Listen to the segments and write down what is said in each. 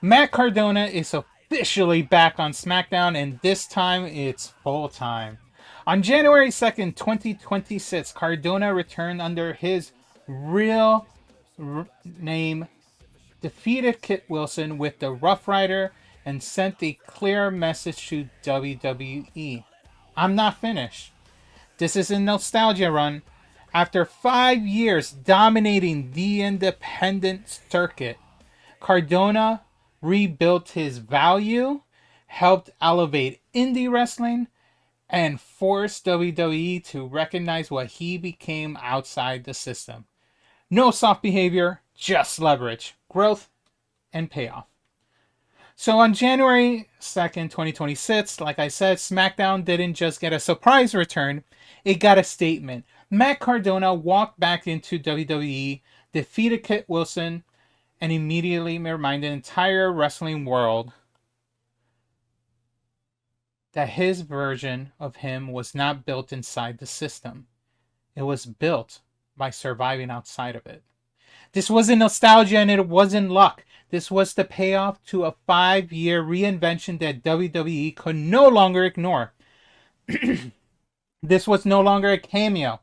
Matt Cardona is officially back on SmackDown, and this time it's full time. On January 2nd, 2026, Cardona returned under his real name, defeated Kit Wilson with the Rough Rider, and sent a clear message to WWE. I'm not finished. This is a nostalgia run. After 5 years dominating the independent circuit, Cardona rebuilt his value, helped elevate indie wrestling, and forced WWE to recognize what he became outside the system. No soft behavior, just leverage, growth, and payoff. So on January 2nd, 2026, like I said, SmackDown didn't just get a surprise return, it got a statement. Matt Cardona walked back into WWE, defeated Kit Wilson, and immediately reminded the entire wrestling world that his version of him was not built inside the system. It was built by surviving outside of it. This wasn't nostalgia and it wasn't luck. This was the payoff to a 5-year reinvention that WWE could no longer ignore. This was no longer a cameo.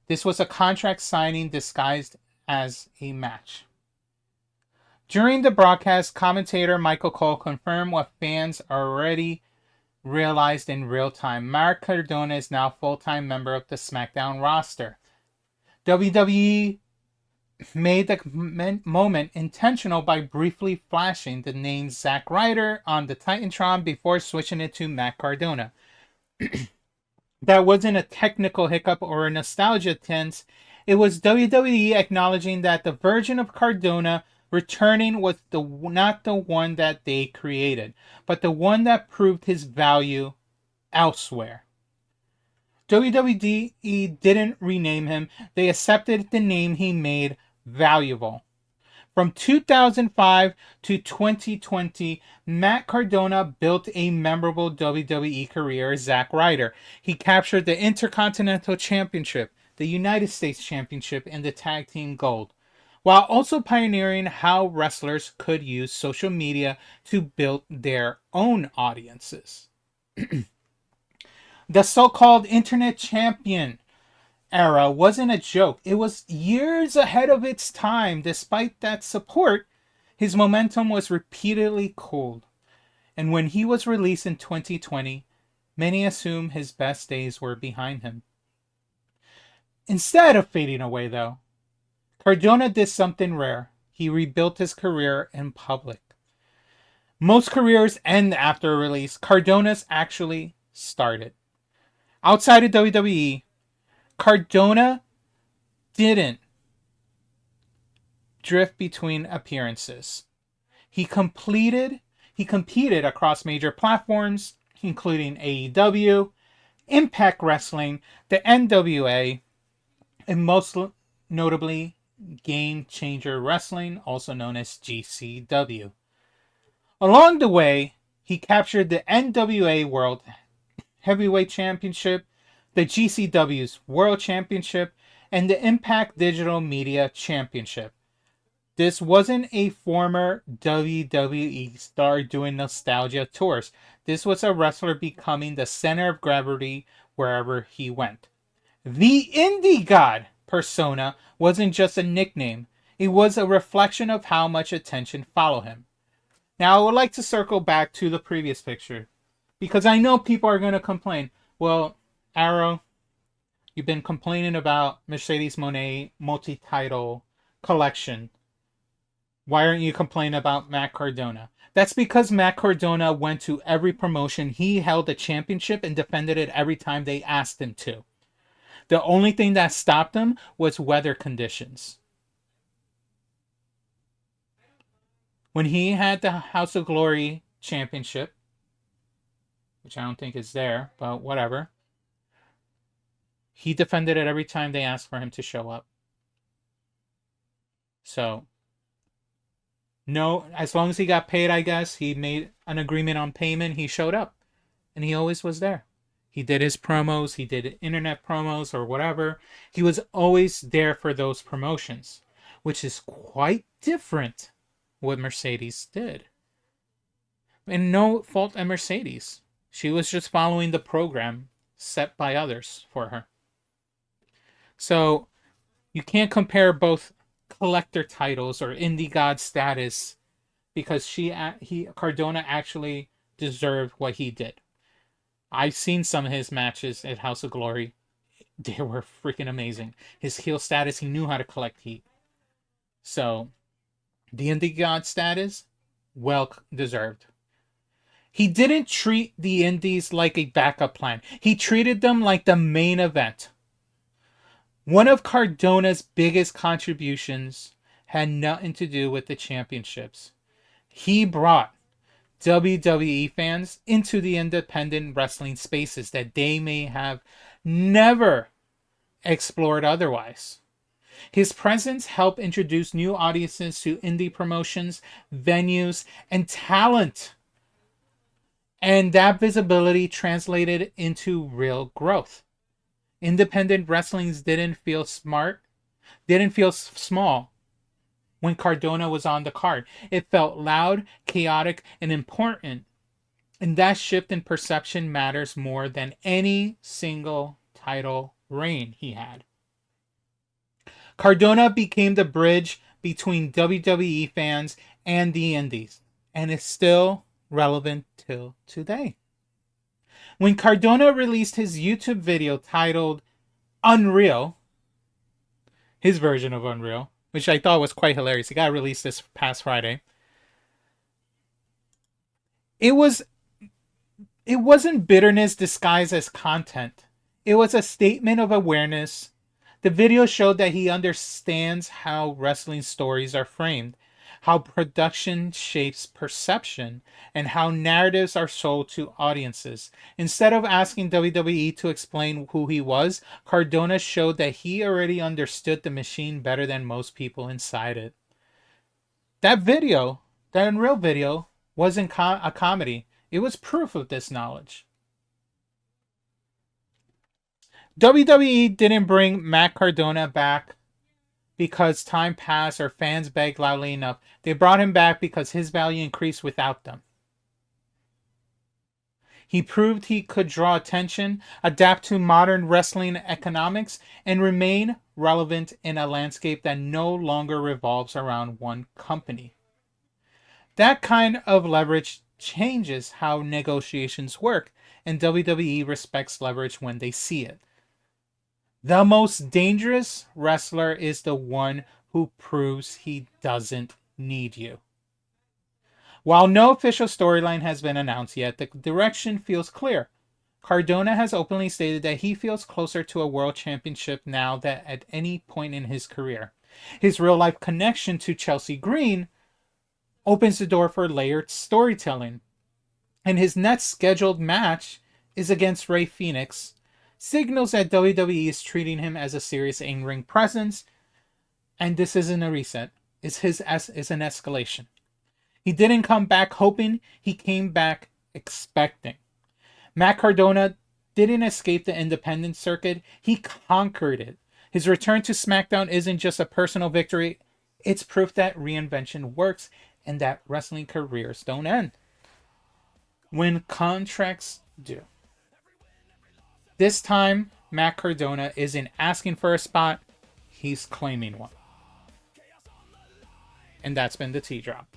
This was a contract signing disguised as a match. During the broadcast, commentator Michael Cole confirmed what fans already realized in real time. Matt Cardona is now a full-time member of the SmackDown roster. WWE made the moment intentional by briefly flashing the name Zack Ryder on the Titantron before switching it to Matt Cardona. That wasn't a technical hiccup or a nostalgia tense. It was WWE acknowledging that the version of Cardona returning was not the one that they created, but the one that proved his value elsewhere. WWE didn't rename him. They accepted the name he made valuable. From 2005 to 2020, Matt Cardona built a memorable WWE career as Zack Ryder. He captured the Intercontinental Championship, the United States Championship, and the Tag Team Gold, while also pioneering how wrestlers could use social media to build their own audiences. The so-called Internet Champion era wasn't a joke. It was years ahead of its time. Despite that support, his momentum was repeatedly cooled. And when he was released in 2020, many assumed his best days were behind him. Instead of fading away, though, Cardona did something rare. He rebuilt his career in public. Most careers end after a release. Cardona's actually started. Outside of WWE, Cardona didn't drift between appearances. He competed across major platforms, including AEW, Impact Wrestling, the NWA, and most notably Game Changer Wrestling, also known as GCW. Along the way, he captured the NWA World Heavyweight Championship, the GCW's World Championship, and the Impact Digital Media Championship. This wasn't a former WWE star doing nostalgia tours. This was a wrestler becoming the center of gravity wherever he went. The Indie God persona wasn't just a nickname. It was a reflection of how much attention followed him. Now, I would like to circle back to the previous picture, because I know people are going to complain. Well, Arrow, you've been complaining about Mercedes Moné multi-title collection. Why aren't you complaining about Matt Cardona? That's because Matt Cardona went to every promotion. He held a championship and defended it every time they asked him to. The only thing that stopped him was weather conditions. When he had the House of Glory championship, which I don't think is there, but whatever, he defended it every time they asked for him to show up. So, no, as long as he got paid, I guess, he made an agreement on payment, he showed up. And he always was there. He did his promos, he did internet promos or whatever. He was always there for those promotions, which is quite different what Mercedes did. And no fault at Mercedes. She was just following the program set by others for her. So you can't compare both collector titles or indie god status because Cardona actually deserved what he did. I've seen some of his matches at House of Glory. They were freaking amazing. His heel status, he knew how to collect heat. So the indie god status, well deserved. He didn't treat the indies like a backup plan. He treated them like the main event. One of Cardona's biggest contributions had nothing to do with the championships. He brought WWE fans into the independent wrestling spaces that they may have never explored otherwise. His presence helped introduce new audiences to indie promotions, venues, and talent. And that visibility translated into real growth. Independent wrestlings didn't feel small when Cardona was on the card. It felt loud, chaotic, and important. And that shift in perception matters more than any single title reign he had. Cardona became the bridge between WWE fans and the indies, and is still relevant till today. When Cardona released his YouTube video titled Unreal, his version of Unreal, which I thought was quite hilarious. He got released this past Friday. It wasn't bitterness disguised as content. It was a statement of awareness. The video showed that he understands how wrestling stories are framed, how production shapes perception, and how narratives are sold to audiences. Instead of asking WWE to explain who he was, Cardona showed that he already understood the machine better than most people inside it. That video, that Unreal video, wasn't a comedy. It was proof of this knowledge. WWE didn't bring Matt Cardona back because time passed or fans begged loudly enough. They brought him back because his value increased without them. He proved he could draw attention, adapt to modern wrestling economics, and remain relevant in a landscape that no longer revolves around one company. That kind of leverage changes how negotiations work, and WWE respects leverage when they see it. The most dangerous wrestler is the one who proves he doesn't need you. While no official storyline has been announced yet, the direction feels clear. Cardona has openly stated that he feels closer to a world championship now than at any point in his career. His real-life connection to Chelsea Green opens the door for layered storytelling. And his next scheduled match is against Rey Fenix, signals that WWE is treating him as a serious in-ring presence, and this isn't a reset. It's an escalation. He didn't come back hoping, he came back expecting. Matt Cardona didn't escape the independent circuit, he conquered it. His return to SmackDown isn't just a personal victory, it's proof that reinvention works and that wrestling careers don't end when contracts do. This time, Matt Cardona isn't asking for a spot, he's claiming one. And that's been the Tea Drop.